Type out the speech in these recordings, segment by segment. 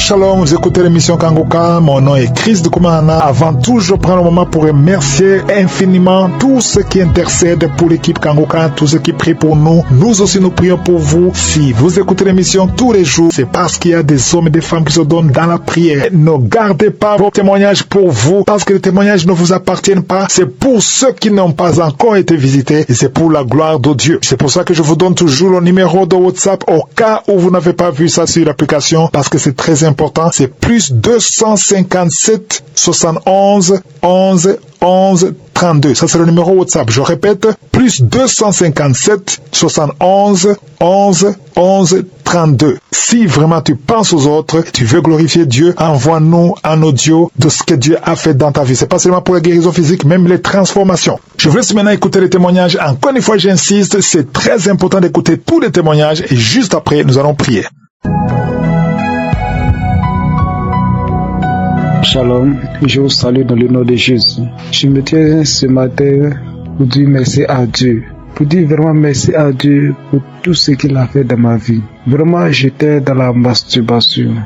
Shalom, vous écoutez l'émission Kangoka, mon nom est Chris de Koumana. Avant tout, je prends le moment pour remercier infiniment tous ceux qui intercèdent pour l'équipe Kangoka, tous ceux qui prient pour nous. Nous aussi, nous prions pour vous. Si vous écoutez l'émission tous les jours, c'est parce qu'il y a des hommes et des femmes qui se donnent dans la prière. Ne gardez pas vos témoignages pour vous, parce que les témoignages ne vous appartiennent pas. C'est pour ceux qui n'ont pas encore été visités et c'est pour la gloire de Dieu. C'est pour ça que je vous donne toujours le numéro de WhatsApp au cas où vous n'avez pas vu ça sur l'application, parce que c'est très important. C'est plus 257 71 11 11 32. Ça, c'est le numéro WhatsApp. Je répète, plus 257 71 11 11 32. Si vraiment tu penses aux autres, tu veux glorifier Dieu, envoie-nous un audio de ce que Dieu a fait dans ta vie. C'est pas seulement pour la guérison physique, même les transformations. Je vous laisse maintenant écouter les témoignages. Encore une fois, j'insiste, c'est très important d'écouter tous les témoignages et juste après, nous allons prier. Shalom, je vous salue dans le nom de Jésus. Je me tiens ce matin pour dire merci à Dieu. Pour dire vraiment merci à Dieu pour tout ce qu'il a fait dans ma vie. Vraiment, j'étais dans la masturbation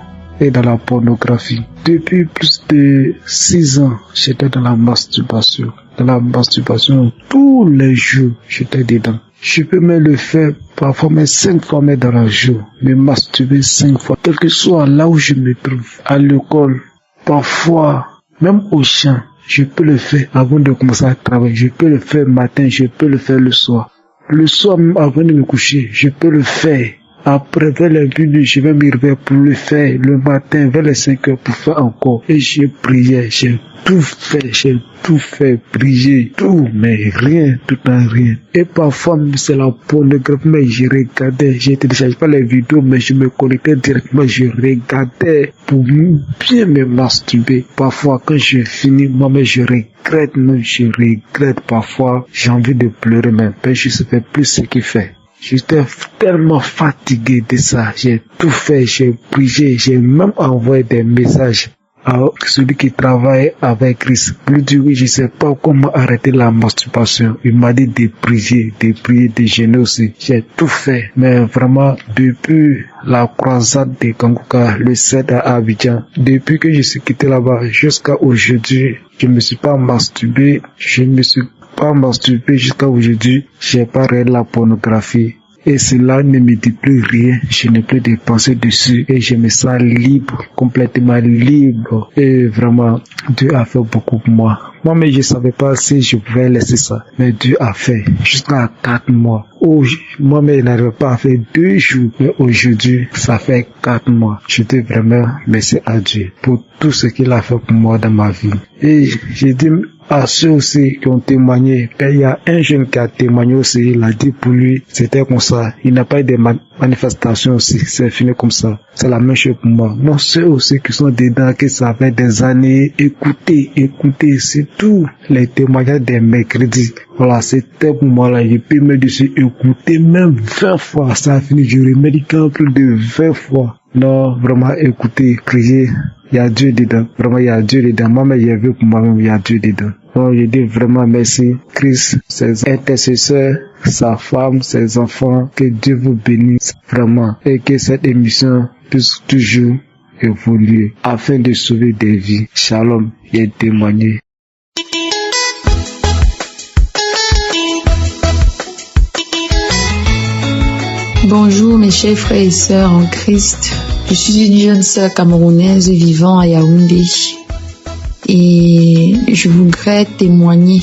et dans la pornographie. Depuis plus de 6 ans, j'étais dans la masturbation. Dans la masturbation, tous les jours, j'étais dedans. Je peux même le faire parfois même 5 fois même dans le jour. Me masturber 5 fois, quel que soit là où je me trouve. À l'école, parfois, même au champ, je peux le faire avant de commencer à travailler. Je peux le faire le matin, je peux le faire le soir. Le soir, même avant de me coucher, je peux le faire. Après, vers les minuit, je vais me réveiller pour le faire. Le matin, vers les 5 heures, pour faire encore. Et j'ai prié, j'ai tout fait, prier, tout, mais rien, tout en rien. Et parfois, c'est la pornographie, mais je regardais, je téléchargeais pas les vidéos, mais je me connectais directement, je regardais pour bien me masturber. Parfois, quand je finis, moi-même, je regrette, parfois, j'ai envie de pleurer, mais je ne sais plus ce qu'il fait. J'étais tellement fatigué de ça. J'ai tout fait, j'ai prié, j'ai même envoyé des messages à celui qui travaille avec Christ. Pour lui dire oui, je sais pas comment arrêter la masturbation. Il m'a dit de prier, de jeûner aussi. J'ai tout fait. Mais vraiment, depuis la croisade de Kangoka, le 7 à Abidjan, depuis que je suis quitté là-bas jusqu'à aujourd'hui, je me suis pas masturbé, jusqu'à aujourd'hui, j'ai pas regardé la pornographie. Et cela ne me dit plus rien, je n'ai plus de pensée dessus et je me sens libre, complètement libre. Et vraiment, Dieu a fait beaucoup pour moi. Moi-même, je savais pas si je pouvais laisser ça, mais Dieu a fait jusqu'à 4 mois. Moi-même, je n'arrivais pas à faire 2 jours, mais aujourd'hui, ça fait 4 mois. Je dis vraiment merci à Dieu pour tout ce qu'il a fait pour moi dans ma vie. Et j'ai dit à ceux aussi qui ont témoigné, il y a un jeune qui a témoigné aussi, il a dit pour lui, c'était comme ça. Il n'a pas eu de manifestations aussi, c'est fini comme ça. C'est la même chose pour moi. Non, ceux aussi qui sont dedans, qui ça fait des années, écoutez, c'est tout les témoignages des mercredis. Voilà, c'était pour moi là, je peux me dire, écouter même 20 fois, ça a fini, je remédie plus de 20 fois. Non, vraiment, écoutez, priez. Il y a Dieu dedans. Vraiment, il y a Dieu dedans. Moi-même, j'ai vu pour moi-même, il y a Dieu dedans. Donc, je dis vraiment merci, Christ, ses intercesseurs, sa femme, ses enfants. Que Dieu vous bénisse vraiment. Et que cette émission puisse toujours évoluer afin de sauver des vies. Shalom, et témoigner. Bonjour mes chers frères et sœurs en Christ. Je suis une jeune sœur camerounaise vivant à Yaoundé et je voudrais témoigner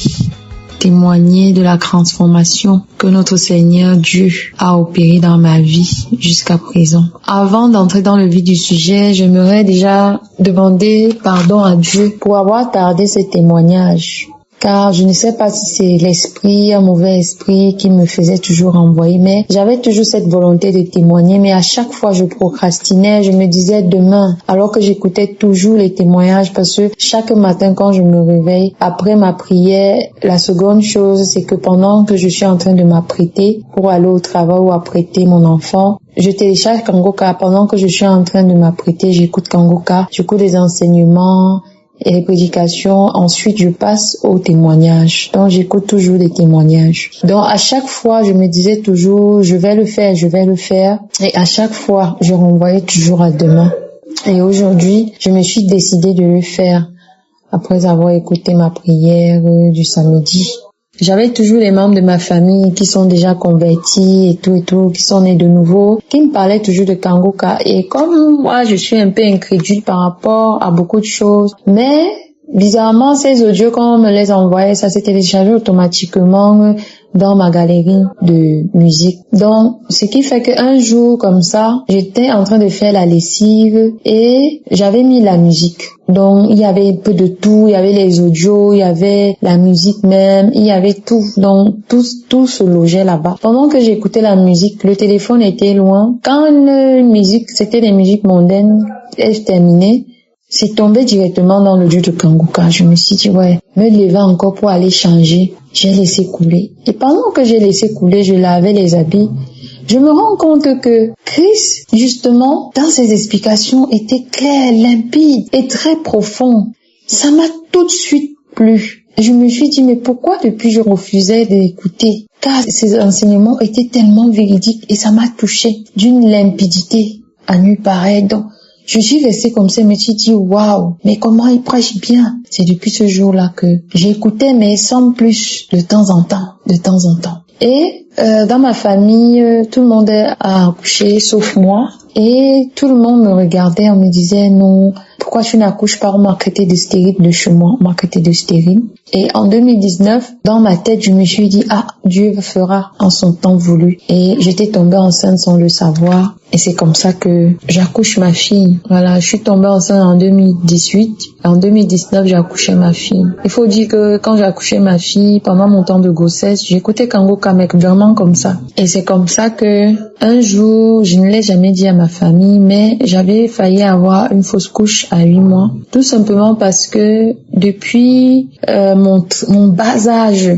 de la transformation que notre Seigneur Dieu a opérée dans ma vie jusqu'à présent. Avant d'entrer dans le vif du sujet, j'aimerais déjà demander pardon à Dieu pour avoir tardé ce témoignage. Car je ne sais pas si c'est l'esprit, un mauvais esprit qui me faisait toujours envoyer, mais j'avais toujours cette volonté de témoigner, mais à chaque fois je procrastinais, je me disais demain, alors que j'écoutais toujours les témoignages, parce que chaque matin quand je me réveille, après ma prière, la seconde chose, c'est que pendant que je suis en train de m'apprêter pour aller au travail ou apprêter mon enfant, je télécharge Kangoka. Pendant que je suis en train de m'apprêter, j'écoute Kangoka, j'écoute les enseignements, et les prédications. Ensuite, je passe aux témoignages. Donc, j'écoute toujours des témoignages. Donc, à chaque fois, je me disais toujours, je vais le faire. Et à chaque fois, je renvoyais toujours à demain. Et aujourd'hui, je me suis décidée de le faire après avoir écouté ma prière du samedi. J'avais toujours les membres de ma famille qui sont déjà convertis et tout, qui sont nés de nouveau, qui me parlaient toujours de Kangoka. Et comme moi, je suis un peu incrédule par rapport à beaucoup de choses, mais bizarrement, ces audios, quand on me les envoyait, ça s'est téléchargé automatiquement dans ma galerie de musique. Donc, ce qui fait qu'un jour, comme ça, j'étais en train de faire la lessive et j'avais mis la musique. Donc, il y avait un peu de tout, il y avait les audios, il y avait la musique même, il y avait tout. Donc, tout se logeait là-bas. Pendant que j'écoutais la musique, le téléphone était loin. Quand une musique, c'était des musiques mondaines, elle terminait, c'est tombé directement dans l'audio de Kangoka. Je me suis dit, ouais, me lever encore pour aller changer. J'ai laissé couler. Et pendant que j'ai laissé couler, je lavais les habits. Je me rends compte que Chris, justement, dans ses explications, était clair, limpide et très profond. Ça m'a tout de suite plu. Je me suis dit, mais pourquoi depuis je refusais d'écouter? Car ces enseignements étaient tellement véridiques et ça m'a touché d'une limpidité à nulle pareille. Donc, je suis restée comme ça, je me suis dit, waouh, mais comment il prêche bien. C'est depuis ce jour-là que j'écoutais, mais sans plus, de temps en temps. Et dans ma famille, tout le monde a accouché, sauf moi. Et tout le monde me regardait, on me disait, non, pourquoi tu n'accouches pas? On m'a traité de stérile de chez moi, on m'a traité de stérile. Et en 2019, dans ma tête, je me suis dit, Dieu fera en son temps voulu. Et j'étais tombée enceinte sans le savoir. Et c'est comme ça que j'accouche ma fille. Voilà, je suis tombée enceinte en 2018. En 2019, j'ai accouché ma fille. Il faut dire que quand j'ai accouché ma fille, pendant mon temps de grossesse, j'écoutais Kangoka, mec, vraiment comme ça. Et c'est comme ça que un jour, je ne l'ai jamais dit à ma famille, mais j'avais failli avoir une fausse couche à 8 mois. Tout simplement parce que depuis mon bas âge,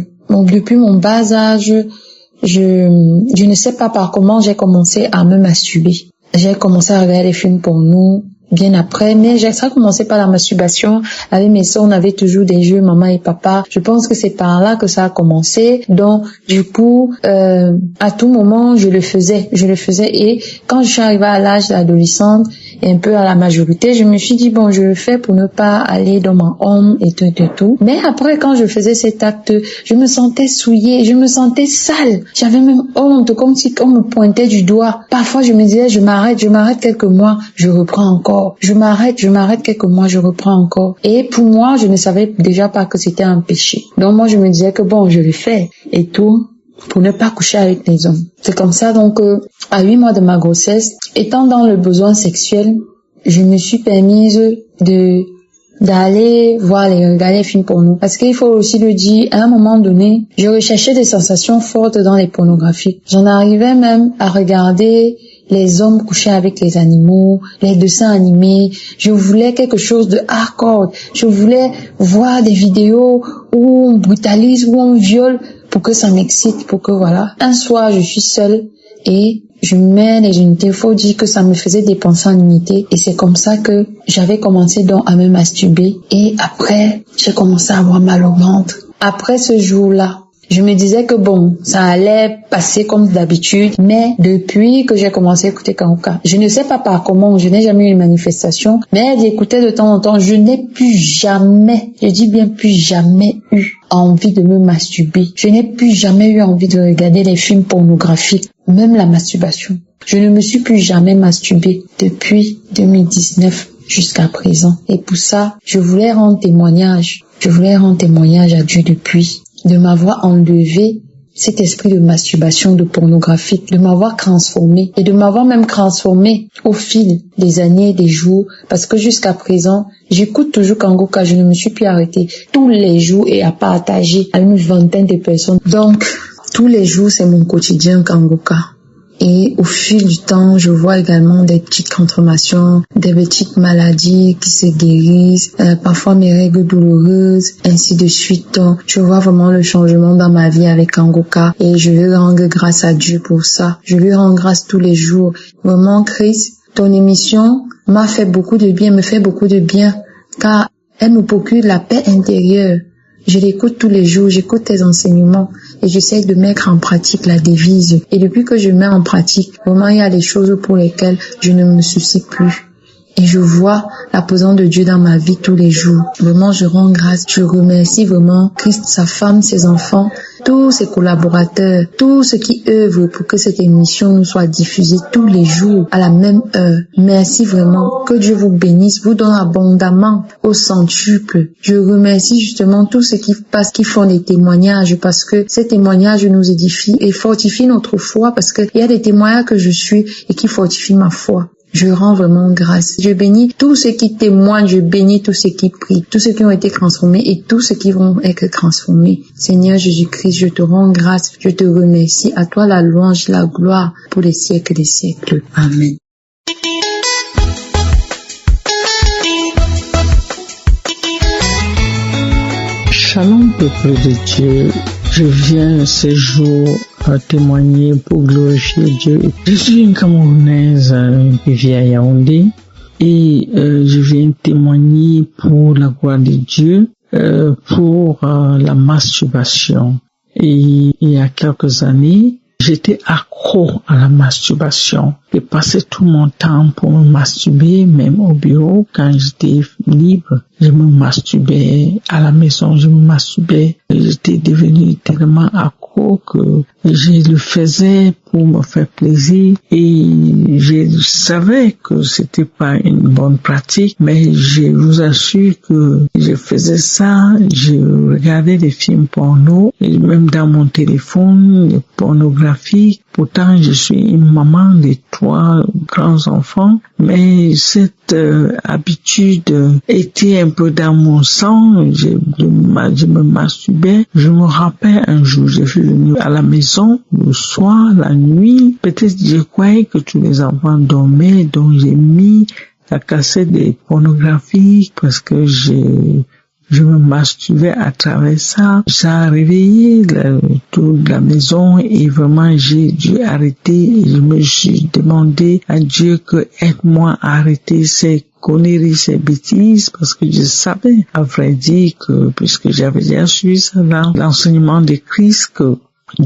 je ne sais pas par comment j'ai commencé à me masturber. J'ai commencé à regarder les films porno bien après, mais ça a commencé par la masturbation. Avec mes soeurs, on avait toujours des jeux maman et papa. Je pense que c'est par là que ça a commencé. Donc, du coup, à tout moment, je le faisais. Et quand je suis arrivée à l'âge d'adolescente et un peu à la majorité, je me suis dit, bon, je le fais pour ne pas aller dans ma honte et tout. Mais après, quand je faisais cet acte, je me sentais souillée, je me sentais sale. J'avais même honte, comme si on me pointait du doigt. Parfois, je me disais, je m'arrête quelques mois, je reprends encore. Je m'arrête quelques mois, je reprends encore. Et pour moi, je ne savais déjà pas que c'était un péché. Donc moi, je me disais que bon, je le fais et tout pour ne pas coucher avec les hommes. C'est comme ça, donc à 8 mois de ma grossesse, étant dans le besoin sexuel, je me suis permise d'aller regarder les films porno. Parce qu'il faut aussi le dire, à un moment donné, je recherchais des sensations fortes dans les pornographies. J'en arrivais même à regarder les hommes couchés avec les animaux, les dessins animés. Je voulais quelque chose de hardcore. Je voulais voir des vidéos où on brutalise, où on viole pour que ça m'excite, pour que voilà. Un soir, je suis seule et je mets les unités. Il faut dire que ça me faisait dépenser en unités. Et c'est comme ça que j'avais commencé donc à me masturber. Et après, j'ai commencé à avoir mal au ventre. Après ce jour-là, je me disais que bon, ça allait passer comme d'habitude, mais depuis que j'ai commencé à écouter Kangoka, je ne sais pas par comment, je n'ai jamais eu une manifestation, mais d'écouter de temps en temps, je n'ai plus jamais, je dis bien plus jamais eu envie de me masturber. Je n'ai plus jamais eu envie de regarder les films pornographiques, même la masturbation. Je ne me suis plus jamais masturbée depuis 2019 jusqu'à présent. Et pour ça, je voulais rendre témoignage à Dieu depuis de m'avoir enlevé cet esprit de masturbation, de pornographie, de m'avoir transformé et de m'avoir même transformé au fil des années, des jours, parce que jusqu'à présent, j'écoute toujours Kangoka, je ne me suis plus arrêtée tous les jours et à partager à une vingtaine de personnes. Donc, tous les jours, c'est mon quotidien Kangoka. Et au fil du temps, je vois également des petites transformations, des petites maladies qui se guérissent, parfois mes règles douloureuses, ainsi de suite. Donc, je vois vraiment le changement dans ma vie avec Kangoka et je veux rendre grâce à Dieu pour ça. Je lui rends grâce tous les jours. Vraiment, Chris, ton émission m'a fait beaucoup de bien, me fait beaucoup de bien, car elle me procure la paix intérieure. Je l'écoute tous les jours, j'écoute tes enseignements et j'essaie de mettre en pratique la devise. Et depuis que je mets en pratique, vraiment il y a des choses pour lesquelles je ne me soucie plus. Et je vois la présence de Dieu dans ma vie tous les jours. Vraiment, je rends grâce. Je remercie vraiment Christ, sa femme, ses enfants, tous ses collaborateurs, tous ceux qui œuvrent pour que cette émission nous soit diffusée tous les jours à la même heure. Merci vraiment. Que Dieu vous bénisse, vous donne abondamment au centuple. Je remercie justement tous ceux qui passent, qui font des témoignages, parce que ces témoignages nous édifient et fortifient notre foi, parce qu'il y a des témoignages que je suis et qui fortifient ma foi. Je rends vraiment grâce. Je bénis tous ceux qui témoignent, je bénis tous ceux qui prient, tous ceux qui ont été transformés et tous ceux qui vont être transformés. Seigneur Jésus-Christ, je te rends grâce, je te remercie. À toi la louange, la gloire pour les siècles des siècles. Amen. Shalom, peuple de Dieu. Je viens ce jour témoigner pour glorifier Dieu. Je suis une Camerounaise qui vit à Yaoundé et je viens témoigner pour la gloire de Dieu, pour la masturbation. Et il y a quelques années, j'étais accro à la masturbation. Je passais tout mon temps pour me masturber, même au bureau, quand j'étais libre. Je me masturbais à la maison, je me masturbais. J'étais devenu tellement accro que je le faisais pour me faire plaisir et je savais que c'était pas une bonne pratique, mais je vous assure que je faisais ça, je regardais des films porno, et même dans mon téléphone, pornographique. Pourtant, je suis une maman de 3 grands enfants, mais cette habitude était un peu dans mon sang. Je me masturbais. Je me rappelle un jour, je suis venue à la maison le soir, la nuit. Peut-être je croyais que tous les enfants dormaient, donc j'ai mis la cassette des pornographies parce que je me masturbais à travers ça. Ça a réveillé toute la maison et vraiment j'ai dû arrêter. Et je me suis demandé à Dieu que aide-moi à arrêter ces conneries, ces bêtises, parce que je savais, à vrai dire, que puisque j'avais déjà suivi ça dans l'enseignement de Christ, que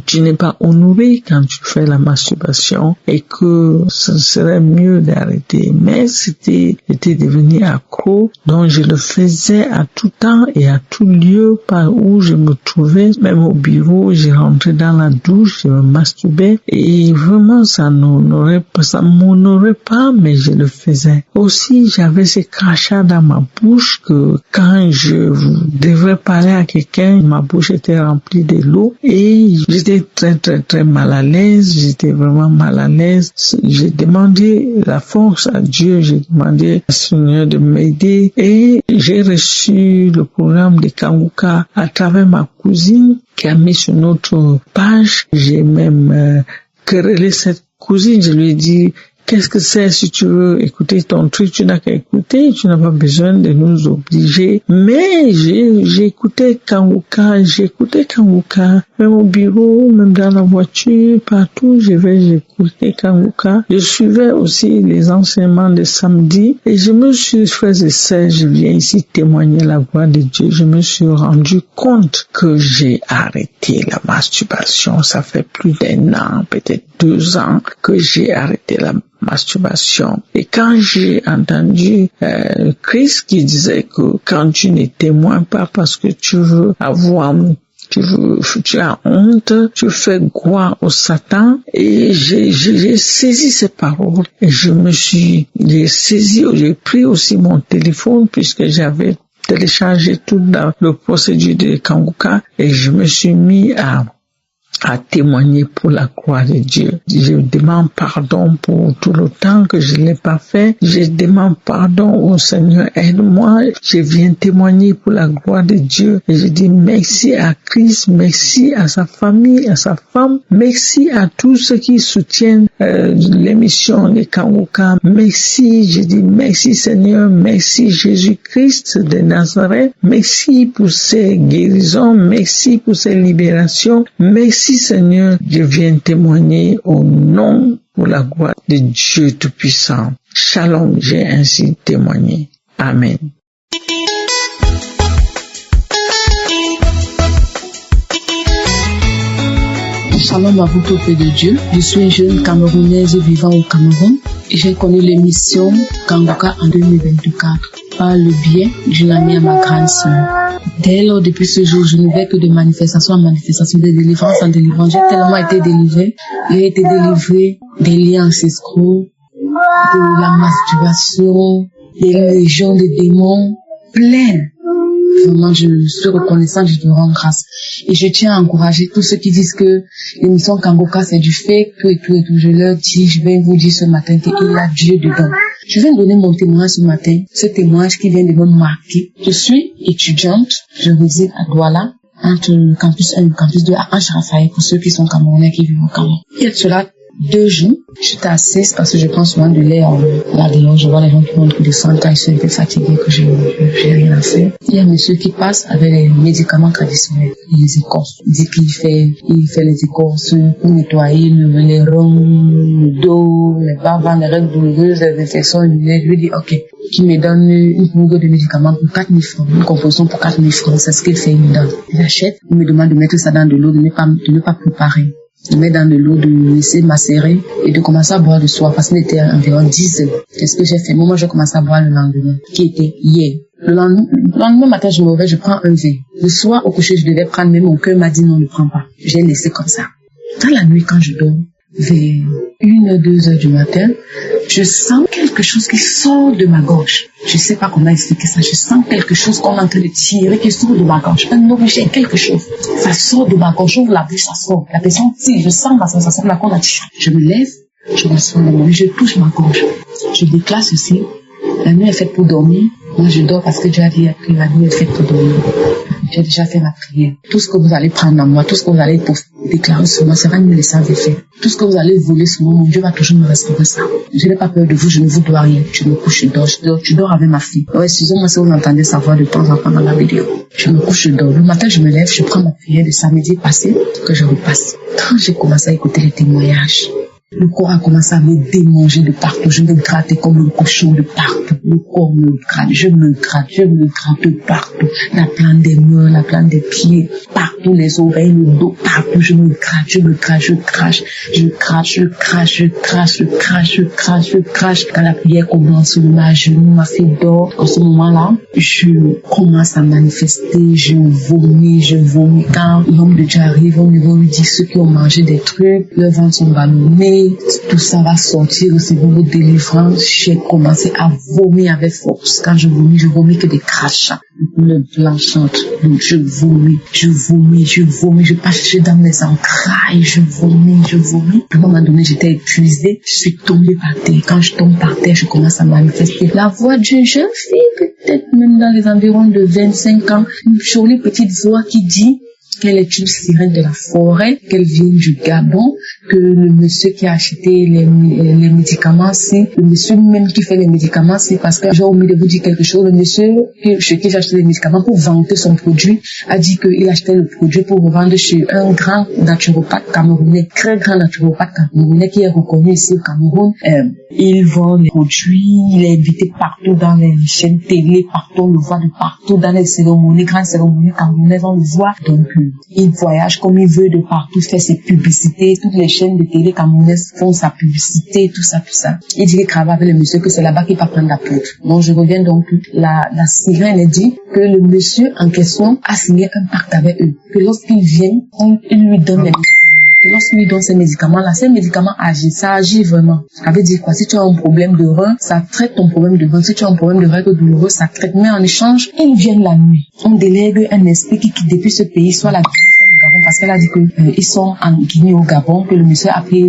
tu n'es pas honoré quand tu fais la masturbation et que ce serait mieux d'arrêter. Mais j'étais devenu accro, donc je le faisais à tout temps et à tout lieu par où je me trouvais, même au bureau, je rentrais dans la douche, je me masturbais et vraiment ça m'honorait pas, mais je le faisais. Aussi, j'avais ces crachats dans ma bouche que quand je devrais parler à quelqu'un, ma bouche était remplie de l'eau et j'étais très mal à l'aise, j'étais vraiment mal à l'aise. J'ai demandé la force à Dieu, j'ai demandé au Seigneur de m'aider et j'ai reçu le programme de Kanguka à travers ma cousine qui a mis sur notre page. J'ai même querellé cette cousine, je lui ai dit: qu'est-ce que c'est? Si tu veux écouter ton truc, tu n'as qu'à écouter, tu n'as pas besoin de nous obliger. Mais j'ai écouté Kanguka, même au bureau, même dans la voiture, partout, j'écoutais Kanguka. Je suivais aussi les enseignements de samedi et je me suis fait ça, je viens ici témoigner la gloire de Dieu. Je me suis rendu compte que j'ai arrêté la masturbation. Ça fait plus d'1 an, peut-être 2 ans que j'ai arrêté la masturbation. Et quand j'ai entendu Christ qui disait que quand tu ne témoignes pas parce que tu as honte, tu fais gloire au Satan, et j'ai saisi ces paroles et j'ai pris aussi mon téléphone puisque j'avais téléchargé toute la procédure de Kanguka et je me suis mis à témoigner pour la gloire de Dieu. Je demande pardon pour tout le temps que je l'ai pas fait. Je demande pardon au Seigneur, aide-moi. Je viens témoigner pour la gloire de Dieu. Et je dis merci à Christ, merci à sa famille, à sa femme, merci à tous ceux qui soutiennent l'émission de Kanguka. Merci, je dis merci Seigneur, merci Jésus-Christ de Nazareth, merci pour ces guérisons, merci pour ces libérations, merci Seigneur, je viens témoigner au nom pour la gloire de Dieu Tout-Puissant. Shalom, j'ai ainsi témoigné. Amen. Shalom à vous, peuple de Dieu. Je suis une jeune Camerounaise vivant au Cameroun. J'ai connu l'émission Kangoka en 2024 par le biais d'une amie à ma grande sœur. Dès lors, depuis ce jour, je ne vais que de manifestation en manifestation, de délivrance en délivrance. J'ai tellement été délivrée. J'ai été délivrée des liens ancestraux, de la masturbation, des légions de démons, pleines. Vraiment, je suis reconnaissante, je te rends grâce. Et je tiens à encourager tous ceux qui disent que l'émission Kangoka c'est du fake, tout et tout. Je leur dis, je vais vous dire ce matin qu'il y a Dieu dedans. Je viens donner mon témoignage ce matin, ce témoignage qui vient de me marquer. Je suis étudiante, je réside à Douala, entre le campus 1 et le campus 2 à Anche-Raphaël, pour ceux qui sont camerounais qui vivent au Cameroun. Il y a de cela 2 jours, j'étais assise parce que je prends souvent de lait là-dedans. Je vois les gens qui montrent de sang quand ils sont un peu fatigués, que j'ai rien à faire. Il y a un monsieur qui passe avec les médicaments traditionnels, les écorces. Il dit qu'il fait les écorces pour nettoyer les reins, le dos, les bavans, les règles douloureuses, les infections urinaires. Je lui dis, ok, qui me donne une bourre de médicaments pour 4 000 francs, une composition pour 4 000 francs, c'est ce qu'il fait, il me donne. J'achète, il me demande de mettre ça dans de l'eau, de ne pas préparer. De mettre dans de l'eau, de laisser macérer et de commencer à boire le soir parce qu'il était environ 10 heures. Qu'est-ce que j'ai fait? Moi, j'ai commencé à boire le lendemain, qui était hier. Le lendemain matin, je me réveille, je prends un verre. Le soir, au coucher, je devais prendre, mais mon cœur m'a dit non, ne prends pas. J'ai laissé comme ça. Dans la nuit, quand je dors, vers 1h, 2h du matin, je sens quelque chose qui sort de ma gorge. Je sais pas comment expliquer ça. Je sens quelque chose qu'on est en train de tirer, qui sort de ma gorge. Un objet, quelque chose. Ça sort de ma gorge. J'ouvre la bouche, ça sort. La personne tire. Je sens la sensation de la qu'on a tiré. Je me lève, je m'assois dans mon lit, je touche ma gorge. Je déclare ceci. La nuit est faite pour dormir. Moi, je dors parce que Dieu a dit que la nuit est faite pour dormir. J'ai déjà fait ma prière. Tout ce que vous allez prendre en moi, tout ce que vous allez déclarer sur moi sera une licence de fait. Tout ce que vous allez voler sur moi, mon Dieu va toujours me restaurer ça. Je n'ai pas peur de vous, je ne vous dois rien. Je me couche, je dors avec ma fille. Ouais, excusez-moi si vous entendez sa voix de temps en temps dans la vidéo. Je me couche, je dors. Le matin, je me lève, je prends ma prière de samedi passé que je repasse. Quand j'ai commencé à écouter les témoignages, le corps a commencé à me démanger de partout. Je me grattais comme un cochon de partout. Le corps me gratte, je me gratte de partout. La plante des mains, la plante des pieds, partout, les oreilles, le dos, partout. Je me gratte, je crache. Quand la prière commence, ma genou, ma fille dort. En ce moment-là, je commence à manifester, je vomis. Quand l'homme de Dieu arrive, on lui dit ceux qui ont mangé des trucs, leurs ventres sont ballonnés. Tout ça va sortir, recevoir vos délivrances. J'ai commencé à vomir avec force. Quand je vomis que des crachats. Le blanchante. Donc je vomis. Je passe dans mes entrailles. Je vomis. À un moment donné, j'étais épuisée. Je suis tombée par terre. Quand je tombe par terre, je commence à manifester la voix d'une jeune fille, peut-être même dans les environs de 25 ans. Une jolie petite voix qui dit qu'elle est une sirène de la forêt, qu'elle vient du Gabon, que le monsieur qui a acheté les médicaments, c'est le monsieur même qui fait les médicaments, c'est parce que j'ai omis de vous dire quelque chose. Le monsieur chez qui j'ai acheté les médicaments pour vanter son produit a dit qu'il achetait le produit pour revendre chez un grand naturopathe camerounais, très grand naturopathe camerounais qui est reconnu ici au Cameroun. Il vend les produits, il est invité partout dans les chaînes télé, partout, on le voit de partout, dans les cérémonies, grandes cérémonies camerounaises, on le voit. Donc, il voyage comme il veut de partout, fait ses publicités, toutes les chaînes de télé camerounaises font sa publicité, tout ça. Il dit qu'il travaille avec le monsieur, que c'est là-bas qu'il va prendre la poudre. Donc, je reviens donc, la sirène dit que le monsieur en question a signé un pacte avec eux, que lorsqu'il vient, il lui donne les médicaments. Lorsqu'il lui donne ces médicaments-là, ces médicaments agissent, ça agit vraiment. Ça veut dire quoi? Si tu as un problème de rein, ça traite ton problème de rein. Si tu as un problème de règles douloureuses, ça traite. Mais en échange, ils viennent la nuit. On délègue un esprit qui quitte depuis ce pays, soit la Guinée du Gabon, parce qu'elle a dit que ils sont en Guinée au Gabon, que le monsieur a pris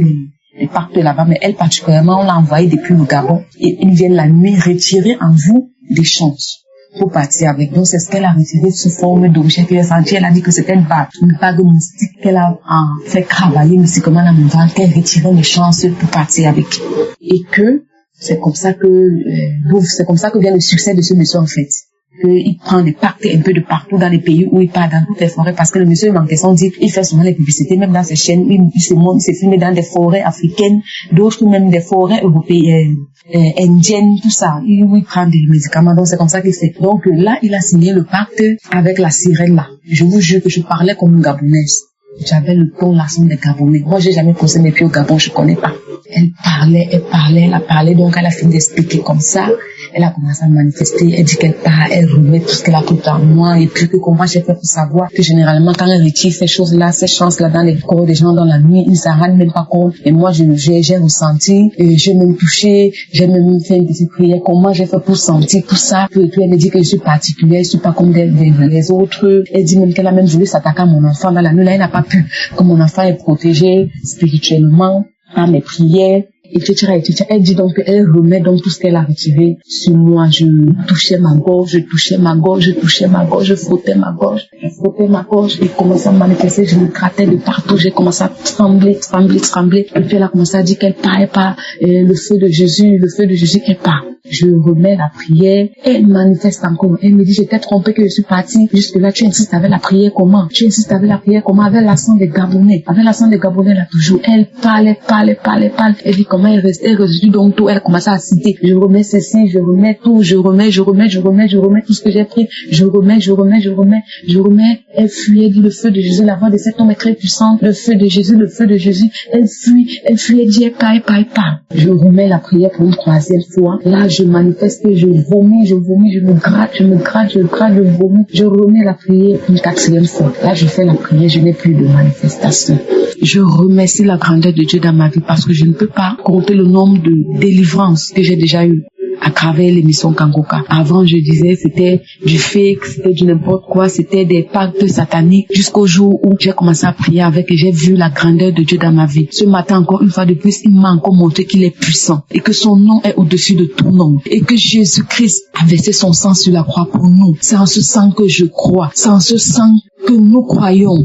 les pactes là-bas, mais elle particulièrement, on l'a envoyé depuis le Gabon. Et ils viennent la nuit retirer en vous des chances pour partir avec. Donc, c'est ce qu'elle a retiré sous forme d'objet qu'elle a senti. Elle a dit que c'était une bague mystique qu'elle a fait travailler mystiquement la mentale, qu'elle retirait les chances pour partir avec. Et que c'est comme ça que vient le succès de ce monsieur, en fait. Il prend des pactes un peu de partout dans les pays où il part, dans toutes les forêts, parce que le monsieur en question dit, il fait souvent les publicités, même dans ses chaînes, il se filme dans des forêts africaines, d'autres même des forêts européennes, indiennes, tout ça, où il prend des médicaments, donc c'est comme ça qu'il fait. Donc là, il a signé le pacte avec la sirène là. Je vous jure que je parlais comme une Gabonaise. J'avais le ton, l'accent des Gabonais. Moi, j'ai jamais posé mes pieds au Gabon, je connais pas. Elle a parlé, donc elle a fini d'expliquer comme ça. Elle a commencé à manifester, elle dit qu'elle part, elle remet tout ce qu'elle a cru en moi, et puis que comment j'ai fait pour savoir que généralement quand elle retire ces choses-là, ces chances-là dans les corps des gens dans la nuit, ils s'en rendent même pas compte. Et moi, j'ai ressenti, j'ai même touché, j'ai même fait une petite prière, comment j'ai fait pour sentir tout ça. Puis elle me dit que je suis particulière, je suis pas comme les autres. Elle dit même qu'elle a même voulu s'attaquer à mon enfant dans la nuit, là, elle n'a pas pu, que mon enfant est protégé spirituellement par mes prières. Etc. Elle dit donc qu'elle remet donc tout ce qu'elle a retiré sur moi. Je touchais ma gorge, je frottais ma gorge, et commençait à manifester, je me grattais de partout, j'ai commencé à trembler. Et puis elle a commencé à dire qu'elle part, le feu de Jésus, elle part. Je remets la prière, elle manifeste encore. Elle me dit, j'étais trompée que je suis partie. Jusque là, tu insistes avec la prière comment? Avec l'accent des Gabonais. Là, toujours. Elle parle. Elle dit comment elle résout donc tout. Elle commence à citer. Je remets ceci, je remets tout, je remets tout ce que j'ai pris. Je remets. Elle fuit, elle dit le feu de Jésus, la voix de cet homme est très puissante. Le feu de Jésus. Elle fuit, elle dit, elle part. Je remets la prière pour une troisième fois. Là, je manifeste, je vomis, je me gratte, je vomis. Je remets la prière une quatrième fois. Là, je fais la prière, je n'ai plus de manifestation. Je remercie la grandeur de Dieu dans ma vie parce que je ne peux pas compter le nombre de délivrances que j'ai déjà eues à travers l'émission Kangoka. Avant, je disais, c'était du fake, c'était du n'importe quoi, c'était des pactes sataniques, jusqu'au jour où j'ai commencé à prier avec et j'ai vu la grandeur de Dieu dans ma vie. Ce matin, encore une fois de plus, il m'a encore montré qu'il est puissant et que son nom est au-dessus de tout nom et que Jésus-Christ a versé son sang sur la croix pour nous. C'est en ce sang que je crois, c'est en ce sang que nous croyons.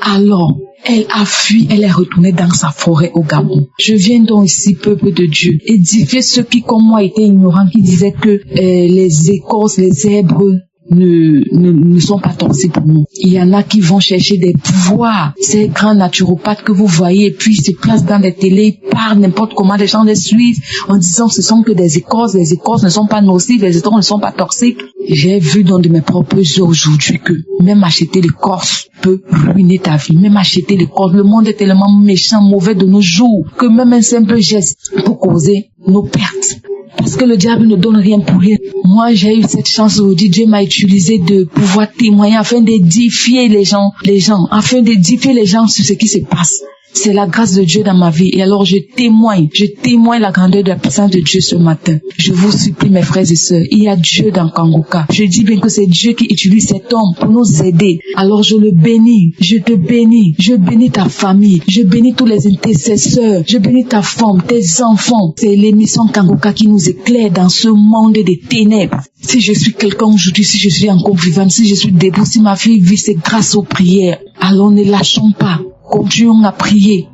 Alors, elle a fui, elle est retournée dans sa forêt au Gabon. Je viens donc ici, peuple de Dieu, édifier ceux qui, comme moi, étaient ignorants, qui disaient que les écorces, les zèbres ne sont pas toxiques pour nous. Il y en a qui vont chercher des pouvoirs. Ces grands naturopathes que vous voyez, et puis ils se placent dans les télés, ils parlent n'importe comment, les gens les suivent en disant que ce sont que des écorces, les écorces ne sont pas nocives, les écorces ne sont pas toxiques. J'ai vu dans de mes propres yeux aujourd'hui que même acheter l'écorce peut ruiner ta vie. Même acheter l'écorce, le monde est tellement méchant, mauvais de nos jours, que même un simple geste peut causer nos pertes. Parce que le diable ne donne rien pour rien. Moi, j'ai eu cette chance aujourd'hui. Dieu m'a utilisé de pouvoir témoigner afin d'édifier les gens, afin d'édifier les gens sur ce qui se passe. C'est la grâce de Dieu dans ma vie. Et alors, je témoigne la grandeur de la puissance de Dieu ce matin. Je vous supplie, mes frères et sœurs, il y a Dieu dans Kangoka. Je dis bien que c'est Dieu qui utilise cet homme pour nous aider. Alors, je le bénis, je te bénis, je bénis ta famille, je bénis tous les intercesseurs, je bénis ta femme, tes enfants. C'est l'émission Kangoka qui nous éclaire dans ce monde des ténèbres. Si je suis quelqu'un aujourd'hui, si je suis encore vivante, si je suis debout, si ma fille vit, c'est grâce aux prières. Alors, ne lâchons pas. Continuons à prier.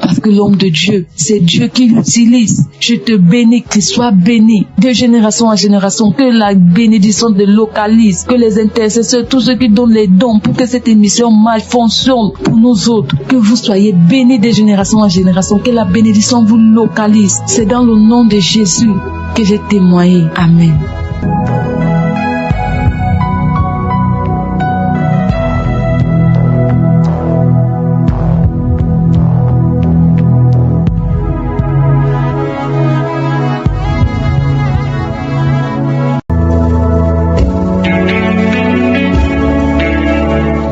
Parce que l'homme de Dieu, c'est Dieu qui l'utilise. Je te bénis, qu'il soit béni de génération en génération, que la bénédiction te localise, que les intercesseurs, tous ceux qui donnent les dons pour que cette émission marche, fonctionne pour nous autres, que vous soyez bénis de génération en génération, que la bénédiction vous localise. C'est dans le nom de Jésus que j'ai témoigné. Amen.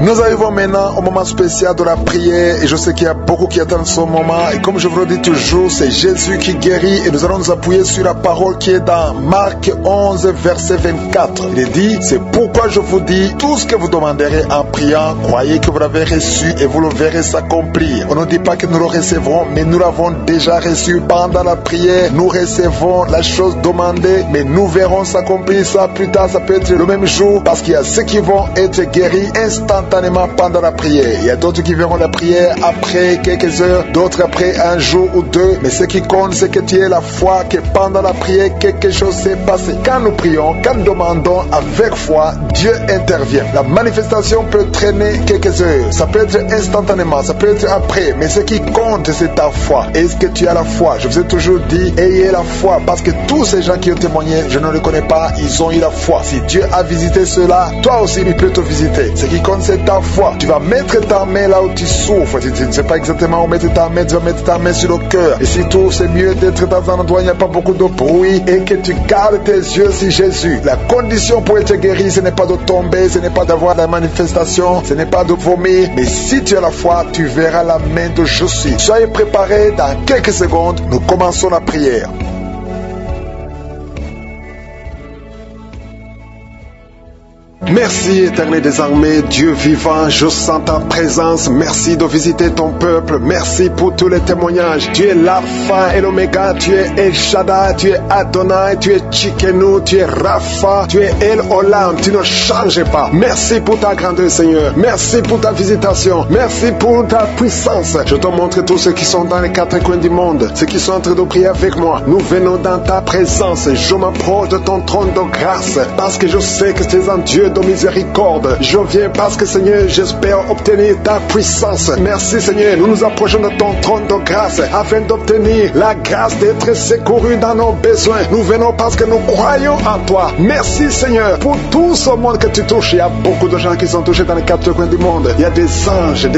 Nous arrivons maintenant au moment spécial de la prière et je sais qu'il y a beaucoup qui attendent ce moment et comme je vous le dis toujours, c'est Jésus qui guérit et nous allons nous appuyer sur la parole qui est dans Marc 11 verset 24. Il dit, c'est pourquoi je vous dis, tout ce que vous demanderez en priant, croyez que vous l'avez reçu et vous le verrez s'accomplir. On ne dit pas que nous le recevrons, mais nous l'avons déjà reçu pendant la prière. Nous recevons la chose demandée, mais nous verrons s'accomplir ça plus tard. Ça peut être le même jour parce qu'il y a ceux qui vont être guéris instantanément pendant la prière. Il y a d'autres qui verront la prière après quelques heures, d'autres après un jour ou deux. Mais ce qui compte, c'est que tu aies la foi que pendant la prière, quelque chose s'est passé. Quand nous prions, quand nous demandons avec foi, Dieu intervient. La manifestation peut traîner quelques heures. Ça peut être instantanément, ça peut être après. Mais ce qui compte, c'est ta foi. Est-ce que tu as la foi? Je vous ai toujours dit, ayez la foi. Parce que tous ces gens qui ont témoigné, je ne les connais pas, ils ont eu la foi. Si Dieu a visité cela, toi aussi, il peut te visiter. Ce qui compte, c'est ta foi. toi. Tu vas mettre ta main là où tu souffres. Tu ne sais pas exactement où mettre ta main. Tu vas mettre ta main sur le cœur. Et surtout, c'est mieux d'être dans un endroit où il n'y a pas beaucoup de bruit et que tu gardes tes yeux sur Jésus. La condition pour être guéri, ce n'est pas de tomber, ce n'est pas d'avoir la manifestation, ce n'est pas de vomir. Mais si tu as la foi, tu verras la main de Jésus. Soyez préparés, dans quelques secondes, nous commençons la prière. Merci, éternel des armées, Dieu vivant, je sens ta présence. Merci de visiter ton peuple. Merci pour tous les témoignages. Tu es l'Alpha et l'Oméga, tu es El Shaddai, tu es Adonai, tu es Tsidkenu, tu es Rapha, tu es El Olam, tu ne changes pas. Merci pour ta grandeur, Seigneur. Merci pour ta visitation. Merci pour ta puissance. Je te montre tous ceux qui sont dans les quatre coins du monde, ceux qui sont en train de prier avec moi. Nous venons dans ta présence. Je m'approche de ton trône de grâce parce que je sais que tu es un Dieu de miséricorde. Je viens parce que, Seigneur, j'espère obtenir ta puissance. Merci, Seigneur. Nous nous approchons de ton trône de grâce afin d'obtenir la grâce d'être secourus dans nos besoins. Nous venons parce que nous croyons en toi. Merci, Seigneur, pour tout ce monde que tu touches. Il y a beaucoup de gens qui sont touchés dans les quatre coins du monde. Il y a des anges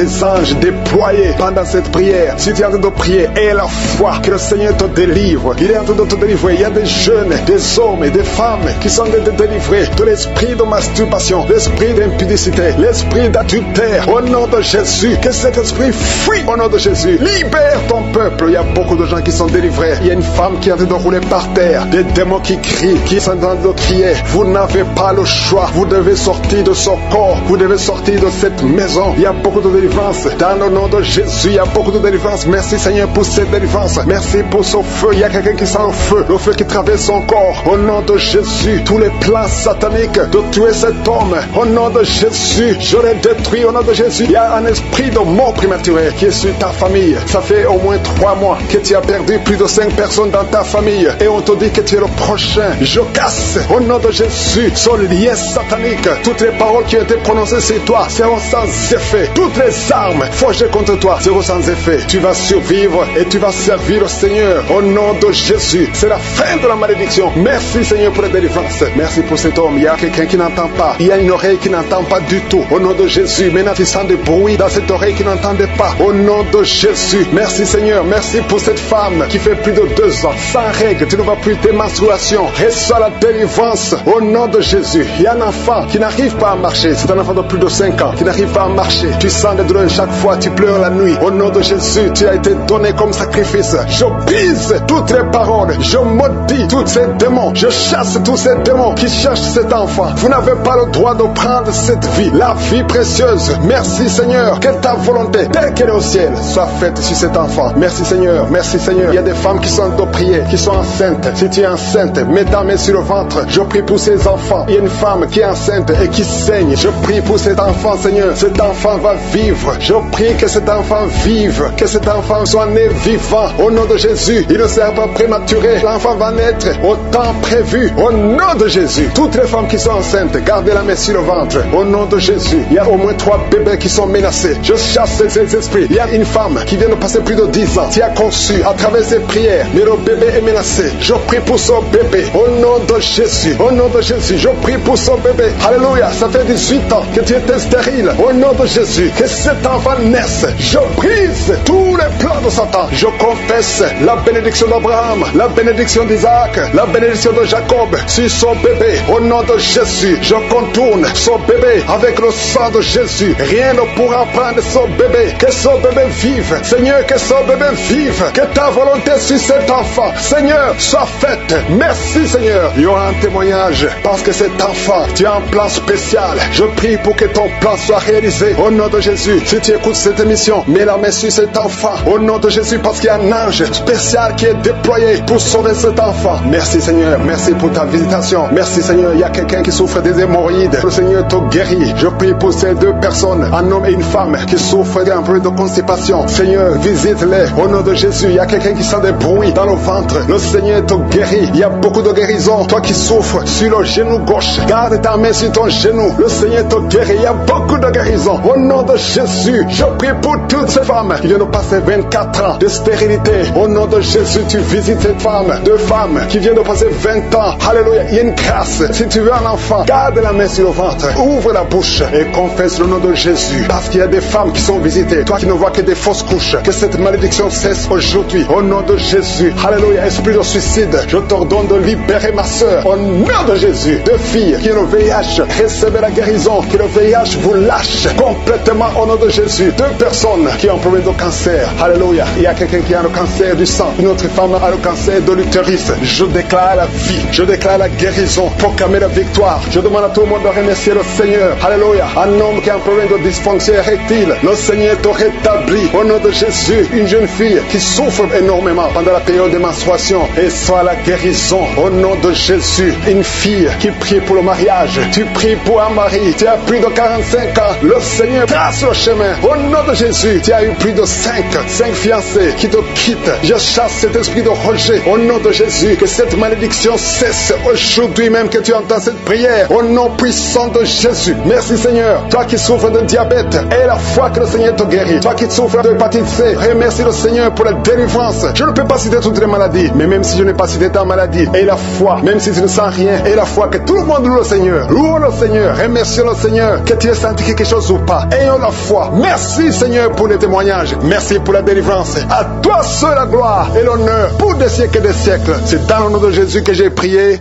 déployés pendant cette prière. Si tu es en train de prier, aie la foi que le Seigneur te délivre. Il est en train de te délivrer. Il y a des jeunes, des hommes et des femmes qui sont délivrés de l'esprit de masturbation, l'esprit d'impudicité, l'esprit d'adultère. Au nom de Jésus, que cet esprit fuit au nom de Jésus. Libère ton peuple. Il y a beaucoup de gens qui sont délivrés. Il y a une femme qui est en train de rouler par terre. Des démons qui crient, qui sont en train de crier. Vous n'avez pas le choix. Vous devez sortir de ce corps. Vous devez sortir de cette maison. Il y a beaucoup de délivrance. Dans le nom de Jésus, il y a beaucoup de délivrance. Merci, Seigneur, pour cette délivrance. Merci pour ce feu. Il y a quelqu'un qui sent le feu qui traverse son corps. Au nom de Jésus, tous les plans sataniques de tuer cet homme, au nom de Jésus, je les détruis au nom de Jésus. Il y a un esprit de mort prématurée qui est sur ta famille. Ça fait au moins 3 mois que tu as perdu plus de 5 personnes dans ta famille et on te dit que tu es le prochain. Je casse au nom de Jésus ce lien satanique. Toutes les paroles qui ont été prononcées sur toi seront sans effet. Toutes les armes forgées contre toi seront sans effet. Tu vas survivre et tu vas servir au Seigneur au nom de Jésus. C'est la fin de la malédiction. Merci, Seigneur, pour la délivrance. Merci pour cet homme. Il y a quelqu'un qui n'entend pas. Il y a une oreille qui n'entend pas du tout. Au nom de Jésus. Maintenant, tu sens des bruits dans cette oreille qui n'entendait pas. Au nom de Jésus. Merci, Seigneur. Merci pour cette femme qui fait plus de 2 ans. Sans règle. Tu ne vas plus tes menstruations. Reçois la délivrance. Au nom de Jésus. Il y a un enfant qui n'arrive pas à marcher. C'est un enfant de plus de 5 ans qui n'arrive pas à marcher. Tu sens des douleurs chaque fois. Tu pleures la nuit. Au nom de Jésus. Tu as été donné comme sacrifice. Je brise toutes les paroles. Je maudis tous ces démons. Je chasse tous ces démons qui cherchent cet enfant. Vous n'avez pas le droit de prendre cette vie, la vie précieuse. Merci, Seigneur, que ta volonté, telle qu'elle est au ciel, soit faite sur cet enfant. Merci, Seigneur. Merci, Seigneur. Il y a des femmes qui sont de prier, qui sont enceintes. Si tu es enceinte, mets ta main sur le ventre. Je prie pour ces enfants. Il y a une femme qui est enceinte et qui saigne. Je prie pour cet enfant, Seigneur. Cet enfant va vivre. Je prie que cet enfant vive, que cet enfant soit né vivant. Au nom de Jésus, il ne sera pas prématuré. L'enfant va naître au temps prévu. Au nom de Jésus. Toutes les femmes qui sont enceintes, gardez la main sur le ventre. Au nom de Jésus, il y a au moins 3 bébés qui sont menacés. Je chasse ces esprits. Il y a une femme qui vient de passer plus de 10 ans, qui a conçu à travers ses prières, mais le bébé est menacé. Je prie pour ce bébé. Au nom de Jésus. Au nom de Jésus, je prie pour ce bébé. Alléluia. Ça fait 18 ans que tu étais stérile. Au nom de Jésus, que cet enfant naisse. Je brise tous les plans de Satan. Je confesse la bénédiction d'Abraham, la bénédiction d'Isaac, la bénédiction de Jacob sur son bébé. Au nom de Jésus, je contourne son bébé avec le sang de Jésus. Rien ne pourra prendre son bébé. Que son bébé vive. Seigneur, que son bébé vive. Que ta volonté sur cet enfant, Seigneur, soit faite. Merci, Seigneur. Il y aura un témoignage parce que cet enfant, tu as un plan spécial. Je prie pour que ton plan soit réalisé. Au nom de Jésus, si tu écoutes cette émission, mets la main sur cet enfant. Au nom de Jésus, parce qu'il y a un ange spécial qui est déployé pour sauver cet enfant. Merci, Seigneur. Merci pour ta visitation. Merci, Seigneur. Il y a quelqu'un qui souffre des hémorroïdes. Le Seigneur te guérit. Je prie pour ces 2 personnes, un homme et une femme, qui souffrent d'un peu de constipation. Seigneur, visite-les. Au nom de Jésus, il y a quelqu'un qui sent des bruits dans le ventre. Le Seigneur te guérit. Il y a beaucoup de guérison. Toi qui souffres sur le genou gauche, garde ta main sur ton genou. Le Seigneur te guérit. Il y a beaucoup de guérison. Au nom de Jésus, je prie pour toutes ces femmes qui viennent de passer 24 ans de stérilité. Au nom de Jésus, tu visites ces femmes. 2 femmes qui viennent de passer 20 ans. Alléluia. Il y a une grâce. Si tu veux un enfant, garde Mets la main sur le ventre, ouvre la bouche et confesse le nom de Jésus. Parce qu'il y a des femmes qui sont visitées, toi qui ne vois que des fausses couches, que cette malédiction cesse aujourd'hui, au nom de Jésus. Alléluia, esprit de suicide, je t'ordonne de libérer ma soeur, au nom de Jésus. Deux filles qui ont le VIH, recevez la guérison, que le VIH vous lâche complètement au nom de Jésus. Deux personnes qui ont un problème de cancer, alléluia, il y a quelqu'un qui a le cancer du sang, une autre femme a le cancer de l'utérus. Je déclare la vie, je déclare la guérison, proclamer la victoire. Je demande à tout le monde de remercier le Seigneur, alléluia. Un homme qui a un problème de dysfonction érectile, le Seigneur te rétablit au nom de Jésus. Une jeune fille qui souffre énormément pendant la période de menstruation, et soit la guérison au nom de Jésus. Une fille qui prie pour le mariage, tu pries pour un mari, tu as plus de 45 ans, le Seigneur trace le chemin au nom de Jésus. Tu as eu plus de 5 fiancés qui te quittent, je chasse cet esprit de rejet au nom de Jésus. Que cette malédiction cesse aujourd'hui même que tu entends cette prière au nom puissant de Jésus. Merci Seigneur. Toi qui souffres de diabète, et la foi que le Seigneur te guérit. Toi qui souffres de hépatite C, remercie le Seigneur pour la délivrance. Je ne peux pas citer toutes les maladies, mais même si je n'ai pas cité ta maladie, et la foi, même si tu ne sens rien, et la foi que tout le monde loue le Seigneur. Loue le Seigneur, remercie le Seigneur, que tu aies senti quelque chose ou pas. Ayons la foi. Merci Seigneur pour les témoignages. Merci pour la délivrance. À toi seul la gloire et l'honneur pour des siècles et des siècles. C'est dans le nom de Jésus que j'ai prié.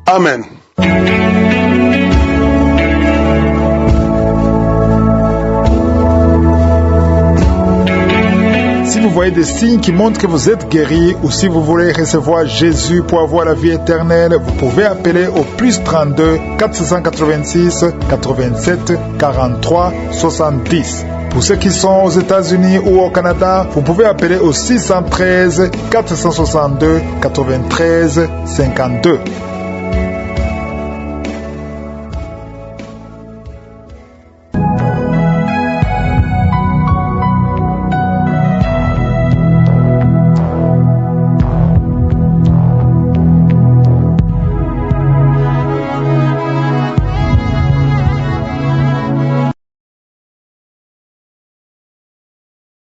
Amen. Si vous voyez des signes qui montrent que vous êtes guéri, ou si vous voulez recevoir Jésus pour avoir la vie éternelle, vous pouvez appeler au plus 32 486 87 43 70. Pour ceux qui sont aux États-Unis ou au Canada, vous pouvez appeler au 613 462 93 52.